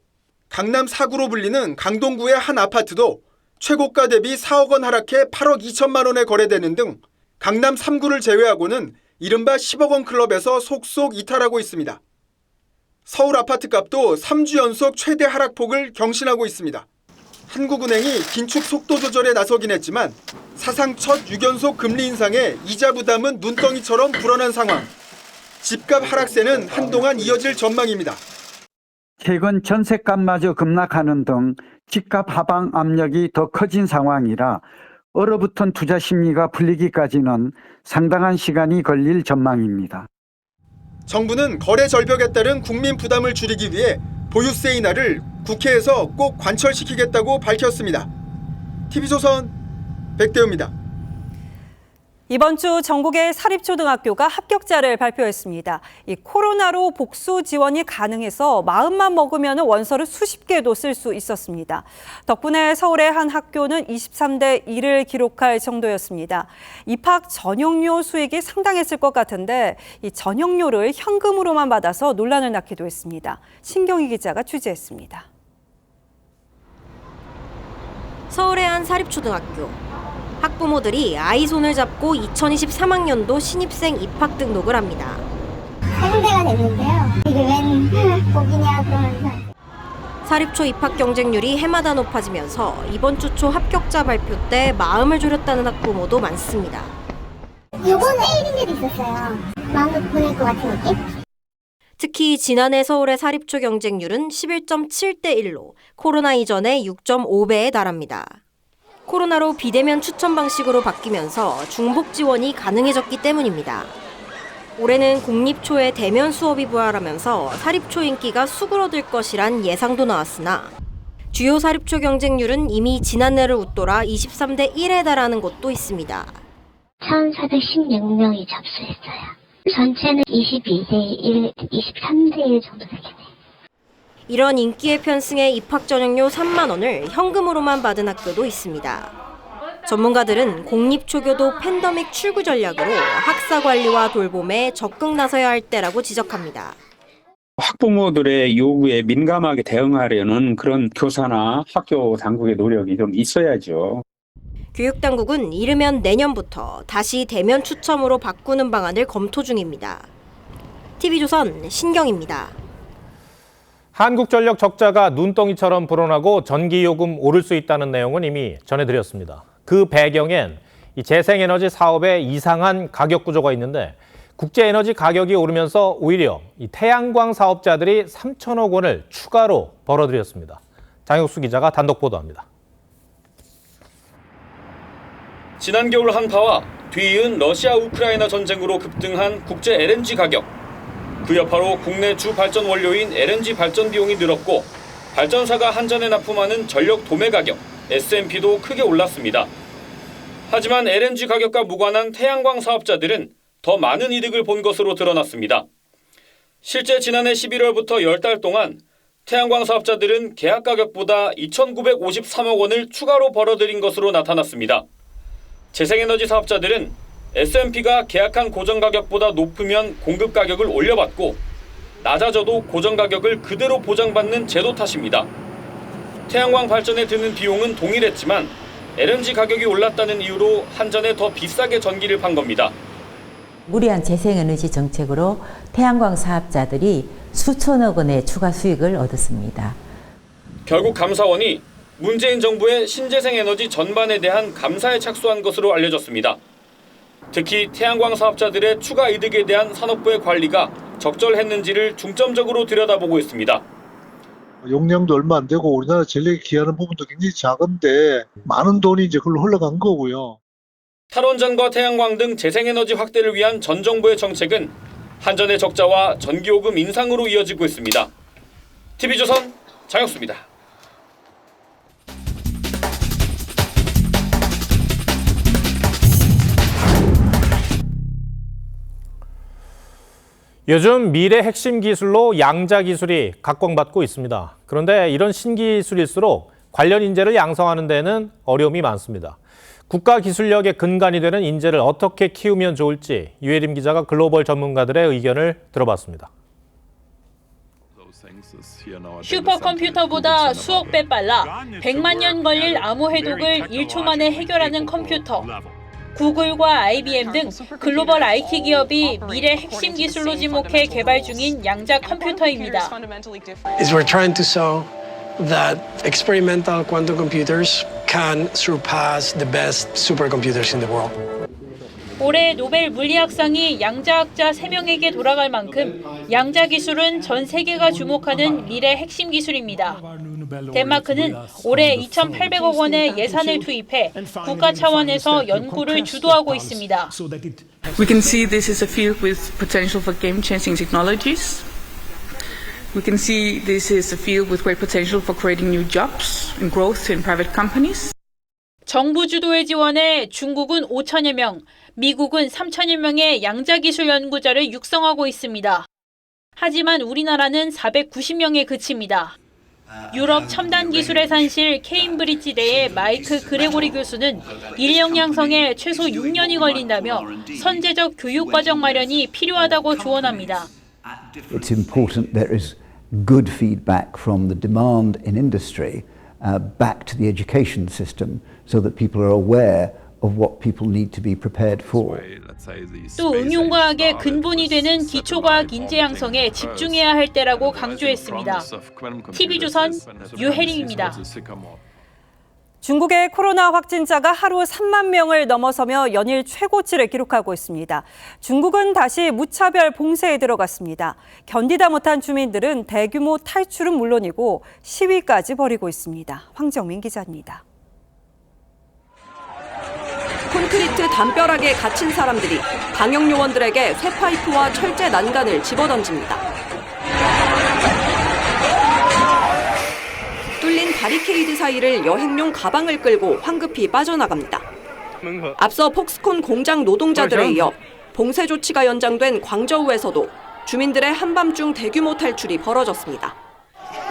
S20: 강남 4구로 불리는 강동구의 한 아파트도 최고가 대비 4억 원 하락해 8억 2천만 원에 거래되는 등 강남 3구를 제외하고는 이른바 10억 원 클럽에서 속속 이탈하고 있습니다. 서울 아파트값도 3주 연속 최대 하락폭을 경신하고 있습니다. 한국은행이 긴축 속도 조절에 나서긴 했지만 사상 첫 6연속 금리 인상에 이자 부담은 눈덩이처럼 불어난 상황. 집값 하락세는 한동안 이어질 전망입니다.
S22: 최근 전셋값마저 급락하는 등 집값 하방 압력이 더 커진 상황이라 얼어붙은 투자 심리가 풀리기까지는 상당한 시간이 걸릴 전망입니다.
S20: 정부는 거래 절벽에 따른 국민 부담을 줄이기 위해 보유세 인하를 국회에서 꼭 관철시키겠다고 밝혔습니다. TV조선 백대호입니다.
S1: 이번 주 전국의 사립초등학교가 합격자를 발표했습니다. 이 코로나로 복수 지원이 가능해서 마음만 먹으면 원서를 수십 개도 쓸 수 있었습니다. 덕분에 서울의 한 학교는 23대 1을 기록할 정도였습니다. 입학 전용료 수익이 상당했을 것 같은데 이 전용료를 현금으로만 받아서 논란을 낳기도 했습니다. 신경희 기자가 취재했습니다.
S2: 서울의 한 사립초등학교. 학부모들이 아이 손을 잡고 2023학년도 신입생 입학 등록을 합니다.
S12: 상대가 됐는데요. 이게 웬 복이냐 그러면서.
S2: 사립초 입학 경쟁률이 해마다 높아지면서 이번 주 초 합격자 발표 때 마음을 졸였다는 학부모도 많습니다.
S12: 요번에 1인 일이 있었어요. 마음을 보낼 것 같은 느낌?
S2: 특히 지난해 서울의 사립초 경쟁률은 11.7대 1로 코로나 이전의 6.5배에 달합니다. 코로나로 비대면 추천 방식으로 바뀌면서 중복 지원이 가능해졌기 때문입니다. 올해는 공립초의 대면 수업이 부활하면서 사립초 인기가 수그러들 것이란 예상도 나왔으나 주요 사립초 경쟁률은 이미 지난해를 웃돌아 23대 1에 달하는 곳도 있습니다.
S12: 1,416명이 접수했어요. 전체는 22대 1, 23대 1 정도 되겠네요.
S2: 이런 인기의 편승에 입학 전용료 3만 원을 현금으로만 받은 학교도 있습니다. 전문가들은 공립초교도 팬데믹 출구 전략으로 학사 관리와 돌봄에 적극 나서야 할 때라고 지적합니다.
S3: 학부모들의 요구에 민감하게 대응하려는 그런 교사나 학교 당국의 노력이 좀 있어야죠.
S2: 교육당국은 이르면 내년부터 다시 대면 추첨으로 바꾸는 방안을 검토 중입니다. TV조선 신경입니다.
S4: 한국전력 적자가 눈덩이처럼 불어나고 전기요금 오를 수 있다는 내용은 이미 전해드렸습니다. 그 배경엔 이 재생에너지 사업의 이상한 가격 구조가 있는데 국제에너지 가격이 오르면서 오히려 이 태양광 사업자들이 3천억 원을 추가로 벌어들였습니다. 장혁수 기자가 단독 보도합니다.
S14: 지난 겨울 한파와 뒤이은 러시아 우크라이나 전쟁으로 급등한 국제 LNG 가격. 그 여파로 국내 주 발전 원료인 LNG 발전 비용이 늘었고 발전사가 한전에 납품하는 전력 도매 가격 S&P도 크게 올랐습니다. 하지만 LNG 가격과 무관한 태양광 사업자들은 더 많은 이득을 본 것으로 드러났습니다. 실제 지난해 11월부터 10달 동안 태양광 사업자들은 계약 가격보다 2,953억 원을 추가로 벌어들인 것으로 나타났습니다. 재생에너지 사업자들은 S&P가 계약한 고정가격보다 높으면 공급 가격을 올려받고 낮아져도 고정가격을 그대로 보장받는 제도 탓입니다. 태양광 발전에 드는 비용은 동일했지만 LNG 가격이 올랐다는 이유로 한전에 더 비싸게 전기를 판 겁니다.
S15: 무리한 재생에너지 정책으로 태양광 사업자들이 수천억 원의 추가 수익을 얻었습니다.
S14: 결국 감사원이 문재인 정부의 신재생에너지 전반에 대한 감사에 착수한 것으로 알려졌습니다. 특히 태양광 사업자들의 추가 이득에 대한 산업부의 관리가 적절했는지를 중점적으로 들여다보고 있습니다.
S23: 용량도 얼마 안 되고 우리나라 전력에 기여하는 부분도 굉장히 작은데 많은 돈이 이제 그걸로 흘러간 거고요.
S14: 탈원전과 태양광 등 재생에너지 확대를 위한 전 정부의 정책은 한전의 적자와 전기요금 인상으로 이어지고 있습니다. TV조선 장혁수입니다.
S4: 요즘 미래 핵심 기술로 양자 기술이 각광받고 있습니다. 그런데 이런 신기술일수록 관련 인재를 양성하는 데는 어려움이 많습니다. 국가 기술력의 근간이 되는 인재를 어떻게 키우면 좋을지 유혜림 기자가 글로벌 전문가들의 의견을 들어봤습니다.
S24: 슈퍼컴퓨터보다 수억 배 빨라 100만 년 걸릴 암호 해독을 1초 만에 해결하는 컴퓨터. 구글과 IBM 등 글로벌 IT 기업이 미래 핵심 기술로 지목해 개발 중인 양자 컴퓨터입니다.
S25: We're trying to show that experimental quantum computers can surpass the best supercomputers in the world.
S24: 올해 노벨 물리학상이 양자학자 3명에게 돌아갈 만큼 양자 기술은 전 세계가 주목하는 미래 핵심 기술입니다. 덴마크는 올해 2,800억 원의 예산을 투입해 국가 차원에서 연구를 주도하고 있습니다.
S26: We can see this is a field with potential for game-changing technologies. We can see this is a field with great potential for creating new jobs and growth in private companies.
S24: 정부 주도의 지원에 중국은 5천여 명, 미국은 3천여 명의 양자기술 연구자를 육성하고 있습니다. 하지만 우리나라는 490명에 그칩니다. 유럽 첨단 기술의 산실 케임브리지대의 마이크 그레고리 교수는 인력 양성에 최소 6년이 걸린다며 선제적 교육 과정 마련이 필요하다고 조언합니다.
S5: It's important there is good feedback from the demand in industry back to the education system so that people are aware of what people need to be prepared for.
S24: 또 응용과학의 근본이 되는 기초과학 인재 양성에 집중해야 할 때라고 강조했습니다. TV조선 유혜림입니다.
S1: 중국의 코로나 확진자가 하루 3만 명을 넘어서며 연일 최고치를 기록하고 있습니다. 중국은 다시 무차별 봉쇄에 들어갔습니다. 견디다 못한 주민들은 대규모 탈출은 물론이고 시위까지 벌이고 있습니다. 황정민 기자입니다.
S2: 콘크리트 담벼락에 갇힌 사람들이 방역 요원들에게 쇠파이프와 철제 난간을 집어던집니다. 뚫린 바리케이드 사이를 여행용 가방을 끌고 황급히 빠져나갑니다. 앞서 폭스콘 공장 노동자들에 이어 봉쇄 조치가 연장된 광저우에서도 주민들의 한밤중 대규모 탈출이 벌어졌습니다.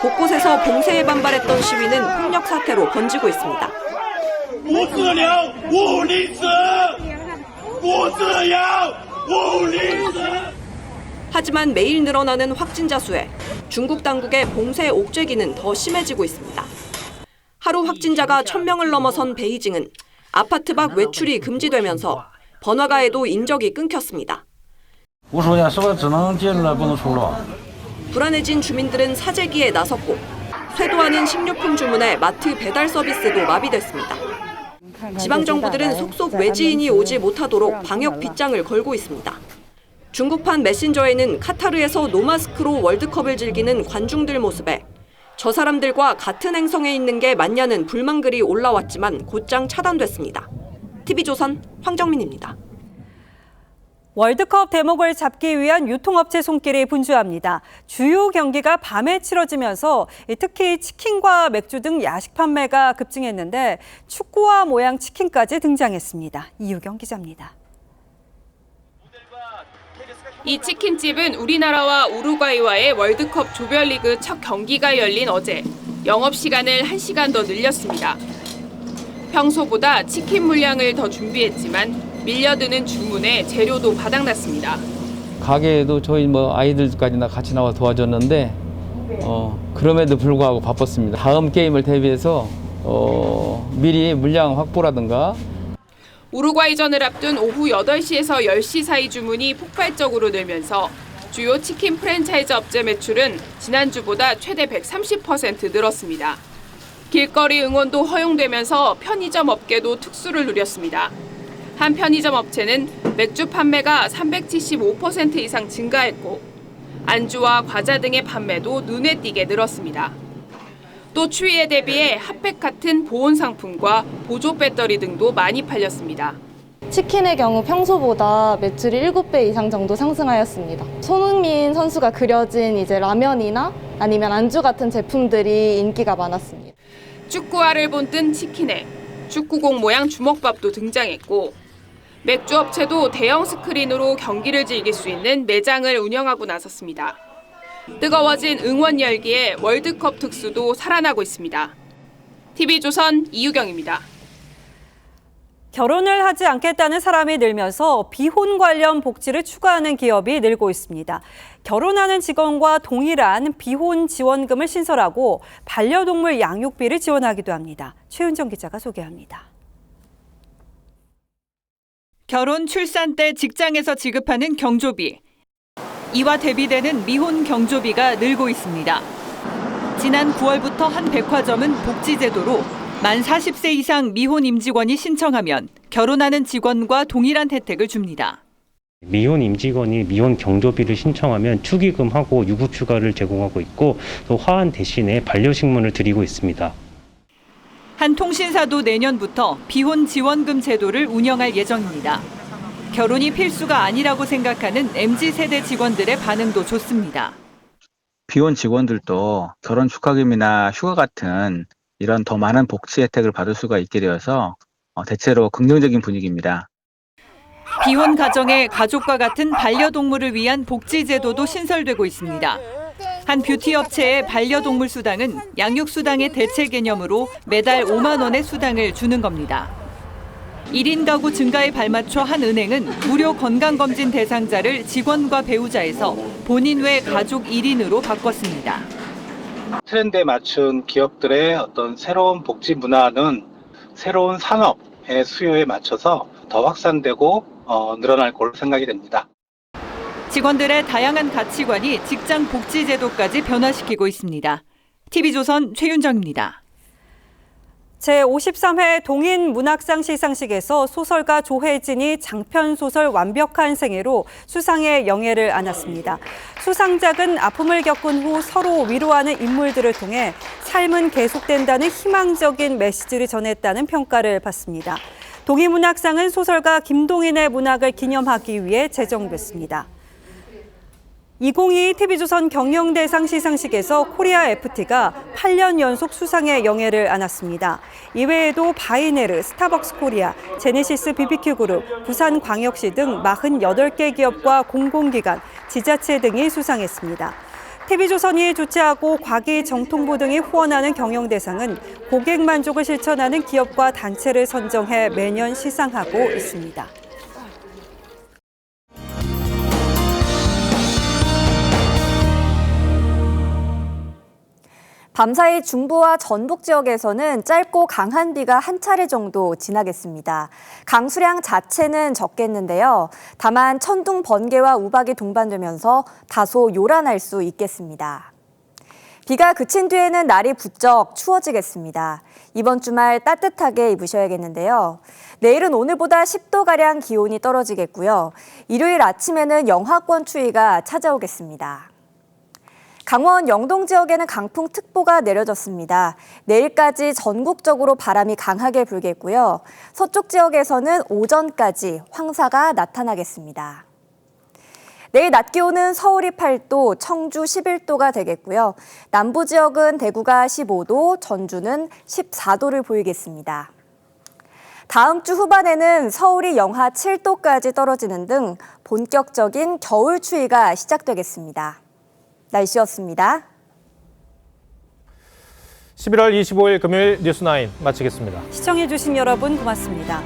S2: 곳곳에서 봉쇄에 반발했던 시위는 폭력 사태로 번지고 있습니다. 하지만 매일 늘어나는 확진자 수에 중국 당국의 봉쇄 옥죄기는 더 심해지고 있습니다. 하루 확진자가 1,000명을 넘어선 베이징은 아파트 밖 외출이 금지되면서 번화가에도 인적이 끊겼습니다. 불안해진 주민들은 사재기에 나섰고 쇄도하는 식료품 주문에 마트 배달 서비스도 마비됐습니다. 지방정부들은 속속 외지인이 오지 못하도록 방역 빗장을 걸고 있습니다. 중국판 메신저에는 카타르에서 노마스크로 월드컵을 즐기는 관중들 모습에 저 사람들과 같은 행성에 있는 게 맞냐는 불만글이 올라왔지만 곧장 차단됐습니다. TV조선 황정민입니다.
S1: 월드컵 대목을 잡기 위한 유통업체 손길이 분주합니다. 주요 경기가 밤에 치러지면서 특히 치킨과 맥주 등 야식 판매가 급증했는데 축구화 모양 치킨까지 등장했습니다. 이유경 기자입니다.
S6: 이 치킨집은 우리나라와 우루과이와의 월드컵 조별리그 첫 경기가 열린 어제 영업시간을 1시간 더 늘렸습니다. 평소보다 치킨 물량을 더 준비했지만 밀려드는 주문에 재료도 바닥났습니다.
S7: 가게에도 저희 아이들까지나 같이 나와 도와줬는데 그럼에도 불구하고 바빴습니다. 다음 게임을 대비해서 미리 물량 확보라든가
S6: 우루과이전을 앞둔 오후 8시에서 10시 사이 주문이 폭발적으로 늘면서 주요 치킨 프랜차이즈 업체 매출은 지난주보다 최대 130% 늘었습니다. 길거리 응원도 허용되면서 편의점 업계도 특수를 누렸습니다. 한 편의점 업체는 맥주 판매가 375% 이상 증가했고 안주와 과자 등의 판매도 눈에 띄게 늘었습니다. 또 추위에 대비해 핫팩 같은 보온 상품과 보조 배터리 등도 많이 팔렸습니다.
S8: 치킨의 경우 평소보다 매출이 7배 이상 정도 상승하였습니다. 손흥민 선수가 그려진 라면이나 아니면 안주 같은 제품들이 인기가 많았습니다.
S6: 축구화를 본뜬 치킨에 축구공 모양 주먹밥도 등장했고 맥주 업체도 대형 스크린으로 경기를 즐길 수 있는 매장을 운영하고 나섰습니다. 뜨거워진 응원 열기에 월드컵 특수도 살아나고 있습니다. TV조선 이유경입니다.
S1: 결혼을 하지 않겠다는 사람이 늘면서 비혼 관련 복지를 추가하는 기업이 늘고 있습니다. 결혼하는 직원과 동일한 비혼 지원금을 신설하고 반려동물 양육비를 지원하기도 합니다. 최윤정 기자가 소개합니다. 결혼 출산 때 직장에서 지급하는 경조비. 이와 대비되는 미혼 경조비가 늘고 있습니다. 지난 9월부터 한 백화점은 복지제도로 만 40세 이상 미혼 임직원이 신청하면 결혼하는 직원과 동일한 혜택을 줍니다.
S10: 미혼 임직원이 미혼 경조비를 신청하면 축의금하고 유급휴가를 제공하고 있고 또 화환 대신에 반려식물을 드리고 있습니다.
S1: 한 통신사도 내년부터 비혼 지원금 제도를 운영할 예정입니다. 결혼이 필수가 아니라고 생각하는 MZ세대 직원들의 반응도 좋습니다.
S11: 비혼 직원들도 결혼 축하금이나 휴가 같은 이런 더 많은 복지 혜택을 받을 수가 있게 되어서 대체로 긍정적인 분위기입니다.
S1: 비혼 가정의 가족과 같은 반려동물을 위한 복지제도도 신설되고 있습니다. 한 뷰티 업체의 반려동물 수당은 양육수당의 대체 개념으로 매달 5만 원의 수당을 주는 겁니다. 1인 가구 증가에 발맞춰 한 은행은 무료 건강검진 대상자를 직원과 배우자에서 본인 외 가족 1인으로 바꿨습니다.
S9: 트렌드에 맞춘 기업들의 어떤 새로운 복지 문화는 새로운 산업의 수요에 맞춰서 더 확산되고 늘어날 걸로 생각이 됩니다.
S1: 직원들의 다양한 가치관이 직장 복지 제도까지 변화시키고 있습니다. TV조선 최윤정입니다. 제53회 동인문학상 시상식에서 소설가 조혜진이 장편소설 완벽한 생애로 수상의 영예를 안았습니다. 수상작은 아픔을 겪은 후 서로 위로하는 인물들을 통해 삶은 계속된다는 희망적인 메시지를 전했다는 평가를 받습니다. 동인문학상은 소설가 김동인의 문학을 기념하기 위해 제정됐습니다. 2022 TV조선 경영대상 시상식에서 코리아 FT가 8년 연속 수상의 영예를 안았습니다. 이외에도 바이네르, 스타벅스 코리아, 제네시스 BBQ 그룹, 부산광역시 등 48개 기업과 공공기관, 지자체 등이 수상했습니다. TV조선이 주최하고 과기정통부 등이 후원하는 경영대상은 고객 만족을 실천하는 기업과 단체를 선정해 매년 시상하고 있습니다.
S13: 밤사이 중부와 전북 지역에서는 짧고 강한 비가 한 차례 정도 지나겠습니다. 강수량 자체는 적겠는데요. 다만 천둥, 번개와 우박이 동반되면서 다소 요란할 수 있겠습니다. 비가 그친 뒤에는 날이 부쩍 추워지겠습니다. 이번 주말 따뜻하게 입으셔야겠는데요. 내일은 오늘보다 10도가량 기온이 떨어지겠고요. 일요일 아침에는 영하권 추위가 찾아오겠습니다. 강원 영동 지역에는 강풍특보가 내려졌습니다. 내일까지 전국적으로 바람이 강하게 불겠고요. 서쪽 지역에서는 오전까지 황사가 나타나겠습니다. 내일 낮 기온은 서울이 8도, 청주 11도가 되겠고요. 남부 지역은 대구가 15도, 전주는 14도를 보이겠습니다. 다음 주 후반에는 서울이 영하 7도까지 떨어지는 등 본격적인 겨울 추위가 시작되겠습니다. 날씨였습니다.
S4: 11월 25일 금요일 뉴스9 마치겠습니다.
S1: 시청해주신 여러분 고맙습니다.